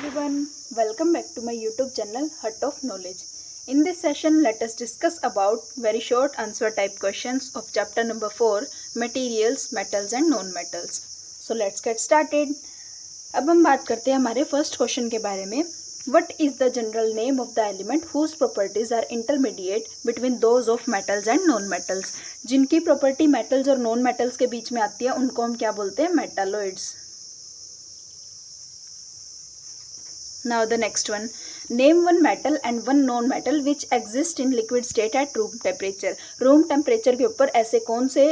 everyone, welcome back to my YouTube channel Hut of Knowledge. In this session, let us discuss about very short answer type questions of chapter number 4 Materials, Metals and Non-Metals. So let's get started. अब हम बात करते हैं हमारे first question के बारे में. What is the general name of the element whose properties are intermediate between those of metals and non-metals? जिनकी प्रॉपर्टी मेटल्स और नॉन मेटल्स के बीच में आती है उनको हम क्या बोलते हैं? Metalloids. Now the next one. Name one metal and one non-metal which exist in liquid state at room temperature. Room temperature के ऊपर ऐसे कौन से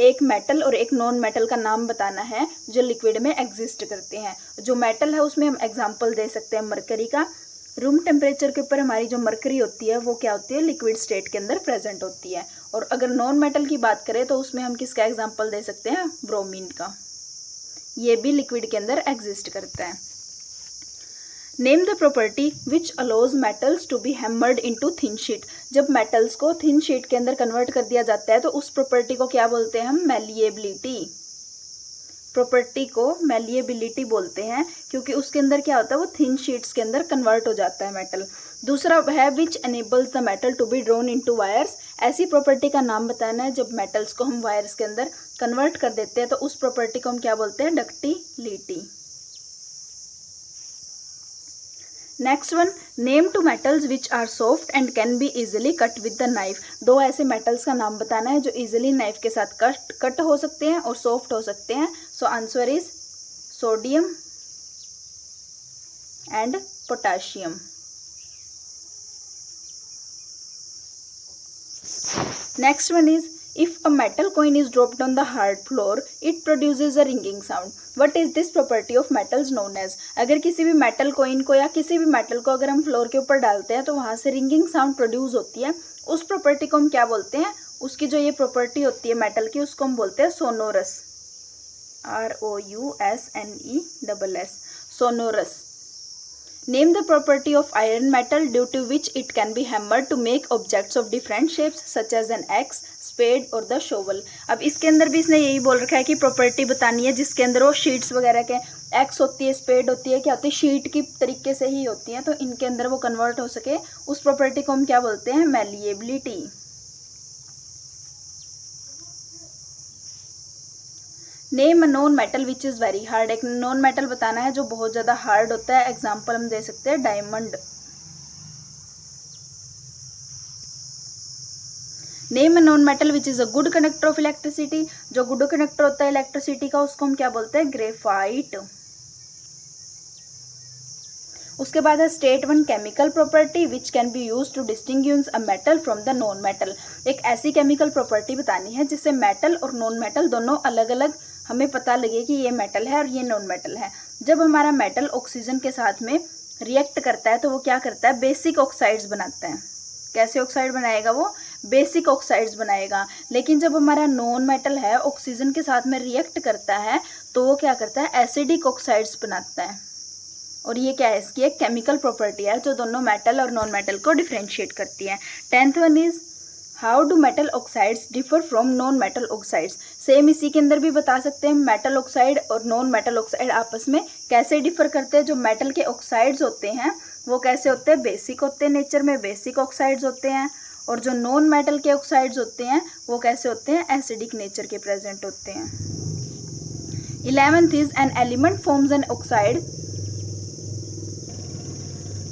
एक मेटल और एक नॉन मेटल का नाम बताना है जो लिक्विड में एग्जिस्ट करते हैं. जो मेटल है उसमें हम एग्जांपल दे सकते हैं मरकरी का. रूम टेम्परेचर के ऊपर हमारी जो मरकरी होती है वो क्या होती है? लिक्विड स्टेट के अंदर प्रेजेंट होती है. और अगर नॉन मेटल की बात करें तो उसमें हम किसका एग्जाम्पल दे सकते हैं? ब्रोमीन का. ये भी लिक्विड के अंदर एग्जिस्ट करता है. Name the property which allows metals to be hammered into thin sheet. जब मेटल्स को थिन शीट के अंदर कन्वर्ट कर दिया जाता है तो उस प्रॉपर्टी को क्या बोलते हैं हम? मैलिएबिलिटी. प्रॉपर्टी को मैलिएबिलिटी बोलते हैं क्योंकि उसके अंदर क्या होता है? वो थिन शीट्स के अंदर कन्वर्ट हो जाता है मेटल. दूसरा है which enables the metal to be drawn into wires. ऐसी प्रॉपर्टी का नाम बताना है जब मेटल्स को हम वायर्स के अंदर कन्वर्ट कर देते हैं तो उस प्रॉपर्टी को हम क्या बोलते हैं? Ductility. Next one. Name two metals which are soft and can be easily cut with the knife. दो ऐसे मेटल्स का नाम बताना है जो इजिली नाइफ के साथ कट हो सकते हैं और सॉफ्ट हो सकते हैं. So answer is sodium and potassium. Next one is if a metal coin is dropped on the hard floor, it produces a ringing sound. What is this property of metals known as? अगर किसी भी metal coin को या किसी भी metal को अगर हम फ्लोर के ऊपर डालते हैं तो वहाँ से रिंगिंग साउंड प्रोड्यूस होती है. उस प्रॉपर्टी को हम क्या बोलते हैं? उसकी जो ये प्रॉपर्टी होती है मेटल की उसको हम बोलते हैं sonorous. ROUSNESS. Sonorous. Name the property of iron metal due to which it can be hammered to make objects of different shapes such as an axe, spade or the shovel. अब इसके अंदर भी इसने यही बोल रखा है कि प्रॉपर्टी बतानी है जिसके अंदर वो शीट्स वगैरह के एक्स होती है, स्पेड होती है, क्या होती है? शीट की तरीके से ही होती है तो इनके अंदर वो कन्वर्ट हो सके उस प्रॉपर्टी को हम क्या बोलते हैं? Malleability. Name a non metal which is very hard. एक नॉन मेटल बताना है जो बहुत ज़्यादा हार्ड होता है. एग्जाम्पल हम दे सकते हैं diamond. Name a non metal which is a good conductor of electricity. जो गुड कंडक्टर होता है इलेक्ट्रिसिटी का उसको हम क्या बोलते हैं? ग्रेफाइट. उसके बाद है state one chemical property which can be use to distinguish a metal from the non metal. एक ऐसी केमिकल प्रॉपर्टी बतानी है जिससे मेटल और नॉन मेटल दोनों अलग अलग हमें पता लगे कि ये मेटल है और ये नॉन मेटल है. जब हमारा मेटल ऑक्सीजन के साथ में रिएक्ट करता है तो वो क्या करता है? बेसिक ऑक्साइड्स बनाता है. कैसे ऑक्साइड बनाएगा वो? बेसिक ऑक्साइड्स बनाएगा. लेकिन जब हमारा नॉन मेटल है ऑक्सीजन के साथ में रिएक्ट करता है तो वो क्या करता है? एसिडिक ऑक्साइड्स बनाता है. और ये क्या है? इसकी एक केमिकल प्रॉपर्टी है जो दोनों मेटल और नॉन मेटल को डिफ्रेंशिएट करती है. 10th one is how do metal oxides differ from non metal oxides. Same इसी के अंदर भी बता सकते हैं मेटल ऑक्साइड और नॉन मेटल ऑक्साइड आपस में कैसे डिफर करते हैं. जो मेटल के ऑक्साइड्स होते हैं वो कैसे होते हैं? बेसिक होते हैं, नेचर में बेसिक ऑक्साइड्स होते हैं. और जो नॉन मेटल के ऑक्साइड्स होते हैं वो कैसे होते हैं? एसिडिक नेचर के प्रेजेंट होते हैं. 11th is an element forms an oxide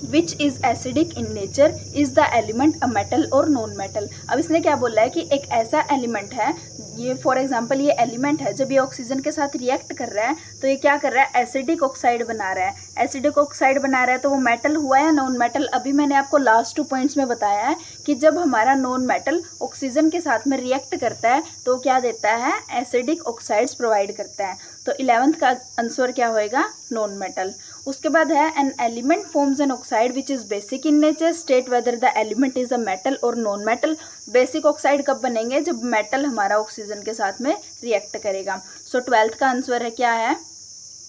which is acidic in nature. Is the element a metal और नॉन मेटल. अब इसने क्या बोला है कि एक ऐसा एलिमेंट है, ये फॉर एग्जांपल ये एलिमेंट है, जब ये ऑक्सीजन के साथ रिएक्ट कर रहा है तो ये क्या कर रहा है? एसिडिक ऑक्साइड बना रहा है. एसिडिक ऑक्साइड बना रहा है तो वो मेटल हुआ या नॉन मेटल? अभी मैंने आपको लास्ट 2 पॉइंट्स में बताया है कि जब हमारा नॉन मेटल ऑक्सीजन के साथ में रिएक्ट करता है तो क्या देता है? एसिडिक ऑक्साइड्स प्रोवाइड करता है. तो 11th का आंसर क्या होएगा? Non metal. उसके बाद है an element forms an oxide which is basic in nature. State whether the element is a metal और नॉन मेटल. बेसिक ऑक्साइड कब बनेंगे? जब मेटल हमारा ऑक्सीजन के साथ में रिएक्ट करेगा. सो 12th का आंसर है क्या है?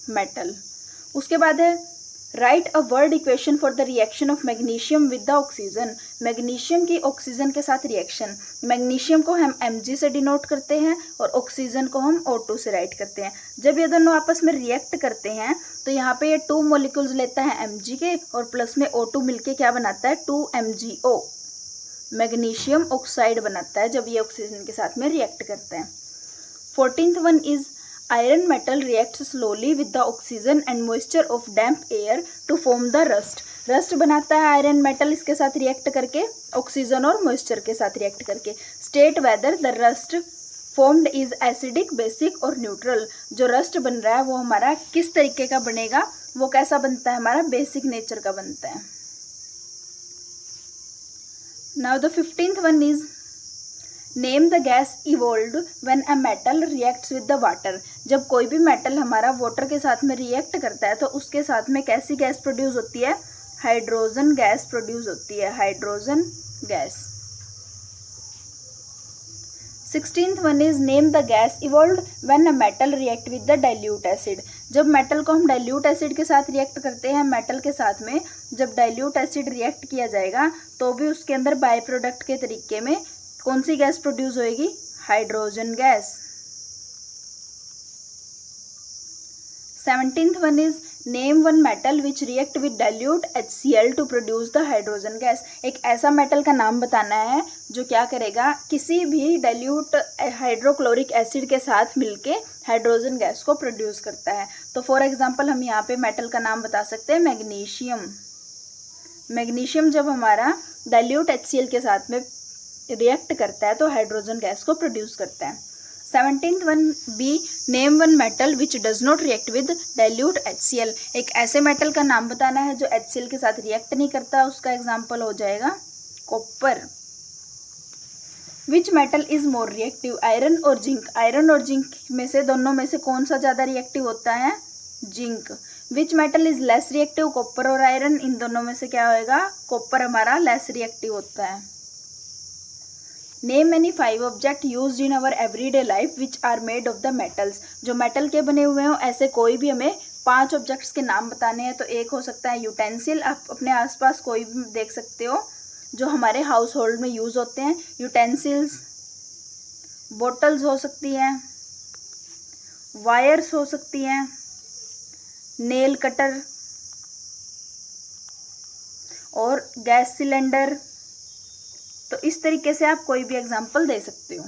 मेटल. उसके बाद है right a word equation for the reaction of magnesium with the oxygen. Magnesium की ऑक्सीजन के साथ रिएक्शन, मैग्नीशियम को हम Mg से डिनोट करते हैं और ऑक्सीजन को हम O2 से राइट करते हैं। जब ये दोनों आपस में रिएक्ट करते हैं तो यहाँ पे ये 2 मॉलिक्यूल्स लेता है Mg के और प्लस में O2 मिलके क्या बनाता है 2MgO, मैग्नीशियम ऑक्साइड बनाता है जब ये ऑक्सीजन के साथ में रिएक्ट करते हैं। 14th one is iron metal reacts slowly with the oxygen and moisture of damp air to form the rust। Rust बनाता है आयरन मेटल इसके साथ रिएक्ट करके, ऑक्सीजन और मॉइस्चर के साथ रिएक्ट करके। State whether the rust formed is acidic, basic और न्यूट्रल। जो रस्ट बन रहा है वो हमारा किस तरीके का बनेगा, वो कैसा बनता है, हमारा बेसिक नेचर का बनता है। Now the 15th one is name the gas evolved when a metal reacts with the water. जब कोई भी मेटल हमारा वाटर के साथ में रिएक्ट करता है तो उसके साथ में कैसी गैस प्रोड्यूस होती है, हाइड्रोजन गैस प्रोड्यूस होती है, hydrogen gas. 16th one is name the gas evolved when a metal react with the dilute acid. जब मेटल को हम डाइल्यूट एसिड के साथ रिएक्ट करते हैं, मेटल के साथ में जब डाइल्यूट एसिड रिएक्ट किया जाएगा तो भी उसके अंदर बाय प्रोडक्ट के तरीके में कौन सी गैस प्रोड्यूस होएगी, hydrogen gas. 17th one is name one metal which react with dilute HCl to produce the hydrogen gas. एक ऐसा मेटल का नाम बताना है जो क्या करेगा, किसी भी डाइल्यूट हाइड्रोक्लोरिक एसिड के साथ मिलके हाइड्रोजन गैस को प्रोड्यूस करता है। तो फॉर एग्जांपल हम यहाँ पे मेटल का नाम बता सकते हैं मैग्नीशियम। मैग्नीशियम जब हमारा डाइल्यूट HCl के साथ में रिएक्ट करता है तो हाइड्रोजन गैस को प्रोड्यूस करता है। 17th one be name one metal which does not react with dilute HCl। एक ऐसे मेटल का नाम बताना है जो HCl के साथ रिएक्ट नहीं करता, उसका एग्जाम्पल हो जाएगा copper. Which metal is more reactive, iron और जिंक। आयरन और जिंक में से दोनों में से कौन सा ज़्यादा रिएक्टिव होता है, zinc. Which metal is less reactive, copper और आयरन। इन दोनों में से क्या होएगा, कॉपर हमारा लेस रिएक्टिव होता है। Name any 5 object used in our everyday life which are made of the metals. जो मेटल के बने हुए हों ऐसे कोई भी हमें 5 ऑब्जेक्ट्स के नाम बताने हैं। तो एक हो सकता है यूटेंसिल, आप अपने आसपास कोई भी देख सकते हो जो हमारे हाउस होल्ड में यूज़ होते हैं। यूटेंसिल्स, बोटल्स हो सकती हैं, वायर्स हो सकती हैं, नेल कटर और गैस सिलेंडर। तो इस तरीके से आप कोई भी एग्जाम्पल दे सकते हो।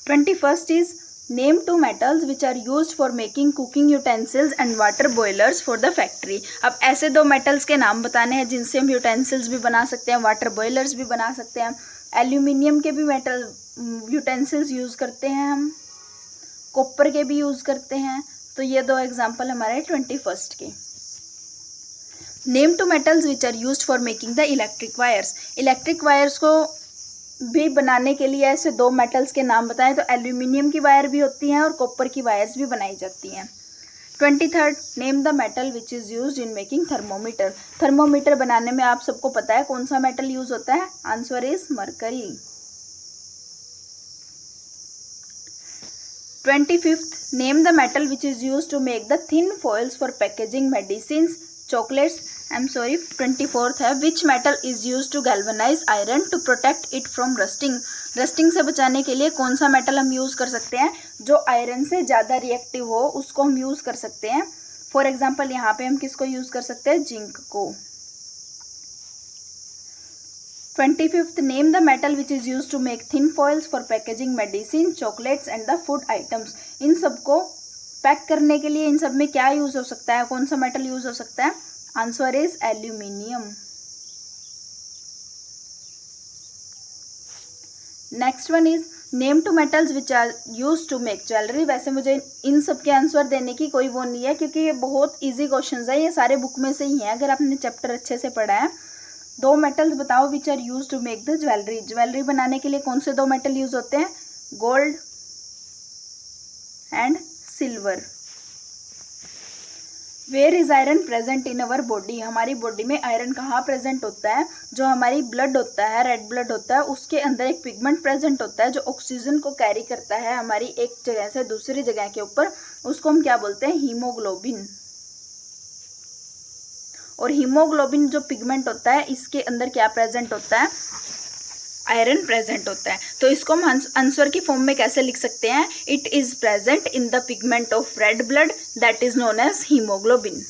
21st is name 2 metals which are used for making cooking utensils and water boilers for the factory. अब ऐसे 2 मेटल्स के नाम बताने हैं जिनसे हम यूटेंसिल्स भी बना सकते हैं, वाटर बॉयलर्स भी बना सकते हैं। एल्यूमिनियम के भी मेटल यूटेंसिल्स यूज़ करते हैं हम, कॉपर के भी यूज़ करते हैं। तो ये 2 एग्जाम्पल हमारे 21st के। Name 2 metals which are used for making the electric wires. Electric wires को भी बनाने के लिए ऐसे 2 मेटल्स के नाम बताएं तो एल्यूमिनियम की वायर भी होती हैं और कॉपर की वायर्स भी बनाई जाती हैं। 23rd name the metal which is used in making thermometer. Thermometer बनाने में आप सबको पता है कौन सा मेटल यूज होता है, answer is mercury. 25th name the metal which is used to make the thin foils for packaging medicines, chocolates. 24th है which metal is use to galvanise iron to protect it from rusting. Rusting से बचाने के लिए कौन सा metal हम use कर सकते हैं, जो आयरन से ज़्यादा रिएक्टिव हो उसको हम यूज़ कर सकते हैं। फॉर एग्जांपल यहाँ पे हम किसको यूज़ कर सकते हैं, जिंक को। 25th name the metal which is use to make thin foils for packaging medicine, chocolates and the food items. इन सबको पैक करने के लिए इन सब में क्या यूज़ हो सकता है, कौन सा मेटल यूज़ हो सकता है, answer is aluminium. Next one is name 2 metals which are use to make jewellery. वैसे मुझे इन सब के आंसर देने की कोई वो नहीं है क्योंकि ये बहुत इजी क्वेश्चंस है, ये सारे बुक में से ही हैं अगर आपने चैप्टर अच्छे से पढ़ा है। 2 मेटल्स बताओ which are use to make the jewellery. Jewellery बनाने के लिए कौन से 2 मेटल यूज होते हैं, gold and silver. Where is iron present in our body. हमारी बॉडी में आयरन कहाँ प्रेजेंट होता है, जो हमारी ब्लड होता है, रेड ब्लड होता है, उसके अंदर एक पिगमेंट प्रेजेंट होता है जो ऑक्सीजन को कैरी करता है हमारी एक जगह से दूसरी जगह के ऊपर, उसको हम क्या बोलते हैं, हीमोग्लोबिन। और हीमोग्लोबिन जो पिगमेंट होता है इसके अंदर क्या प्रेजेंट होता है, आयरन प्रेजेंट होता है। तो इसको हम आंसर की फॉर्म में कैसे लिख सकते हैं, it is present in the pigment of red blood that is known as haemoglobin.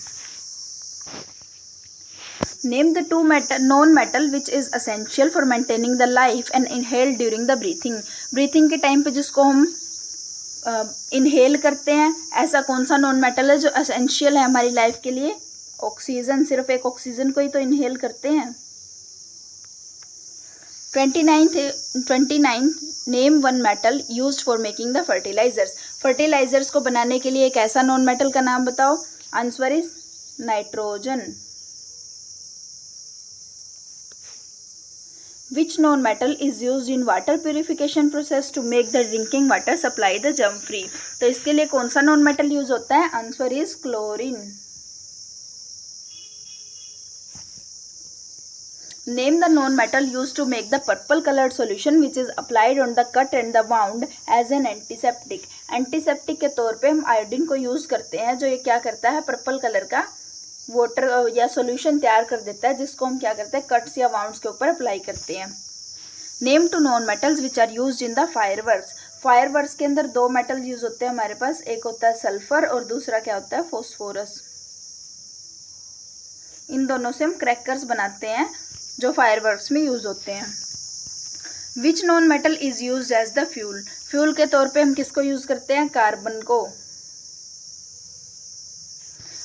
Name the two non metal which is essential for maintaining the life and inhale during the breathing. Breathing के time पे जिसको हम inhale करते हैं, ऐसा कौन सा non metal है जो असेंशियल है हमारी लाइफ के लिए, ऑक्सीजन। सिर्फ एक ऑक्सीजन को ही तो इनहेल करते हैं। 29 name one metal used for making the fertilisers. Fertilisers को बनाने के लिए एक ऐसा नॉन मेटल का नाम बताओ। Answer is nitrogen. Which non-metal is used in water purification process to make the drinking water supply the germ free? तो इसके लिए कौन सा नॉन मेटल यूज होता है, answer is chlorine. Name the non-metal used to make the purple colored solution which is applied on the cut and the wound as an antiseptic. Antiseptic के तौर पे हम आयोडीन को यूज करते हैं, जो ये क्या करता है, पर्पल कलर का वाटर या सॉल्यूशन तैयार कर देता है, जिसको हम क्या करते हैं, कट्स या वाउंड्स के ऊपर अप्लाई करते हैं। Name two non metals which are used in the fireworks. Fireworks के अंदर दो मेटल यूज होते हैं हमारे पास, एक होता है सल्फर और दूसरा क्या होता है, फॉस्फोरस। इन दोनों से हम क्रैकर्स बनाते हैं जो फायरवर्क्स में यूज होते हैं। Which non metal is used as the fuel. Fuel के तौर पे हम किसको यूज करते हैं, कार्बन को।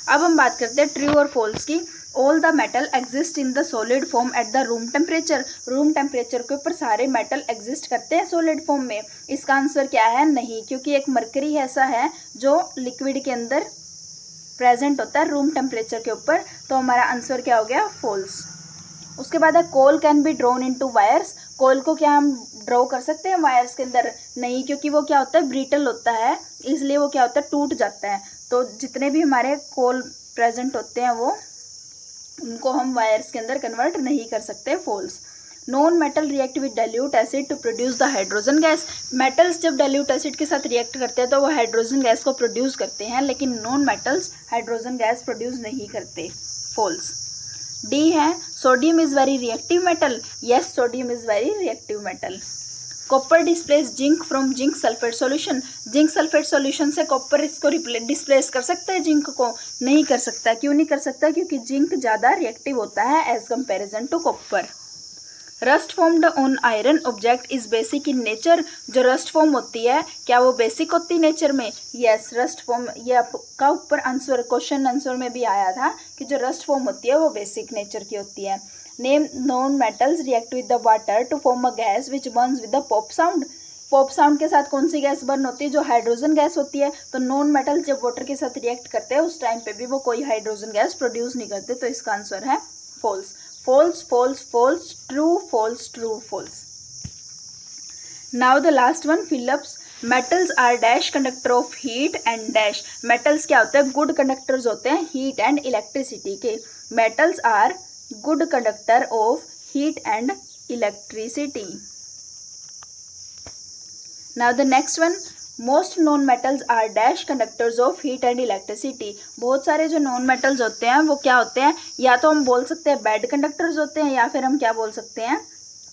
अब हम बात करते हैं ट्रू और फॉल्स की। All the metal exist in the solid form at the room temperature. Room temperature के ऊपर सारे मेटल एग्जिस्ट करते हैं सॉलिड फॉर्म में। इसका आंसर क्या है, नहीं, क्योंकि एक मरकरी ऐसा है जो लिक्विड के अंदर प्रेजेंट होता है रूम टेम्परेचर के ऊपर। तो हमारा आंसर क्या हो गया, फॉल्स। उसके बाद है coal can be drawn into wires. Coal को क्या हम ड्रॉ कर सकते हैं वायर्स के अंदर, नहीं, क्योंकि वो क्या होता है, ब्रिटल होता है, इसलिए वो क्या होता है, टूट जाता है। तो जितने भी हमारे कोल प्रेजेंट होते हैं वो, उनको हम वायर्स के अंदर कन्वर्ट नहीं कर सकते, false. Non metal react with dilute acid to produce the hydrogen gas. Metals जब डाइल्यूट एसिड के साथ रिएक्ट करते हैं तो वो हाइड्रोजन गैस को प्रोड्यूस करते हैं, लेकिन non metals hydrogen gas produce नहीं करते, फॉल्स। डी है sodium is very reactive metal. Yes, sodium is very reactive metal. Copper displace zinc from zinc sulphate solution. Zinc sulphate solution से copper इसको displace कर सकता है, जिंक को नहीं कर सकता। क्यों नहीं कर सकता, क्योंकि जिंक ज़्यादा रिएक्टिव होता है as comparison to copper. Rust formed on iron object is basic in nature. जो रस्ट फॉर्म होती है, क्या वो बेसिक होती है नेचर में? यस, रस्ट फॉर्म, ये आपका ऊपर आंसर क्वेश्चन आंसर में भी आया था कि जो रस्ट फॉर्म होती है वो बेसिक नेचर की होती है। Name non metals react with the water to form a gas which burns with the pop sound. Pop sound के साथ कौन सी गैस बर्न होती है, जो हाइड्रोजन गैस होती है। तो नॉन मेटल जब वाटर के साथ रिएक्ट करते हैं उस टाइम पे भी वो कोई हाइड्रोजन गैस प्रोड्यूस नहीं करते, तो इसका आंसर है false. False, false, false, true, false, true, false. Now the last one, fill ups. Metals are dash conductor of heat and dash. Metals क्या होते हैं, गुड कंडक्टर्स होते हैं हीट एंड इलेक्ट्रिसिटी के। Metals are good conductor of heat and electricity. Now the next one, most non metals are dash conductors of heat and electricity. बहुत सारे जो non metals होते हैं वो क्या होते हैं, या तो हम बोल सकते हैं बैड कंडक्टर्स होते हैं, या फिर हम क्या बोल सकते हैं,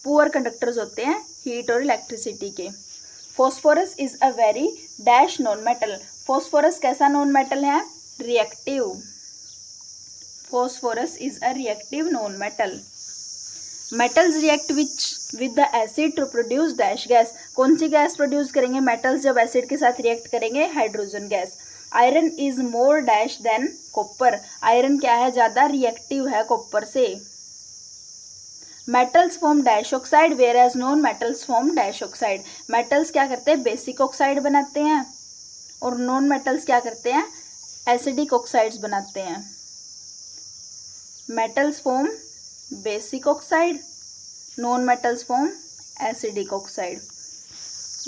पुअर कंडक्टर्स होते हैं हीट और इलेक्ट्रिसिटी के। Phosphorus is a very dash non metal. Phosphorus कैसा नॉन मेटल है, reactive. Phosphorus is a reactive non metal. Metals react with the acid to produce dash gas. कौन सी गैस प्रोड्यूस करेंगे metals जब acid के साथ react करेंगे, hydrogen gas. Iron is more dash than copper. Iron क्या है, ज़्यादा रिएक्टिव है कॉपर से। Metals form dash oxide whereas non metals form dash oxide. Metals क्या करते हैं, बेसिक ऑक्साइड बनाते हैं, और नॉन मेटल्स क्या करते हैं, एसिडिक ऑक्साइड्स बनाते हैं। Metals form basic oxide, non metals form acidic oxide.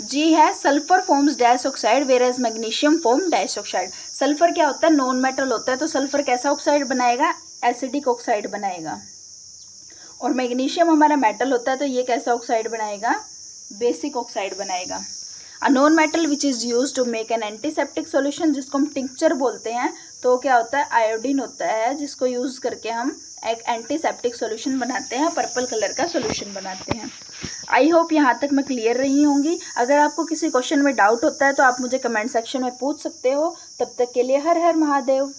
जी है sulphur forms dash oxide whereas magnesium forms dash oxide. Sulphur क्या होता है, नॉन मेटल होता है, तो सल्फर कैसा ऑक्साइड बनाएगा, एसिडिक ऑक्साइड बनाएगा। और मैग्नीशियम हमारा मेटल होता है, तो ये कैसा ऑक्साइड बनाएगा, बेसिक ऑक्साइड बनाएगा। A non metal which is use to make an antiseptic solution, जिसको हम टिंक्चर बोलते हैं, तो क्या होता है, आयोडीन होता है, जिसको यूज़ करके हम एक एंटीसेप्टिक सॉल्यूशन बनाते हैं, पर्पल कलर का सॉल्यूशन बनाते हैं। आई होप यहाँ तक मैं क्लियर रही होंगी। अगर आपको किसी क्वेश्चन में डाउट होता है तो आप मुझे कमेंट सेक्शन में पूछ सकते हो। तब तक के लिए हर हर महादेव।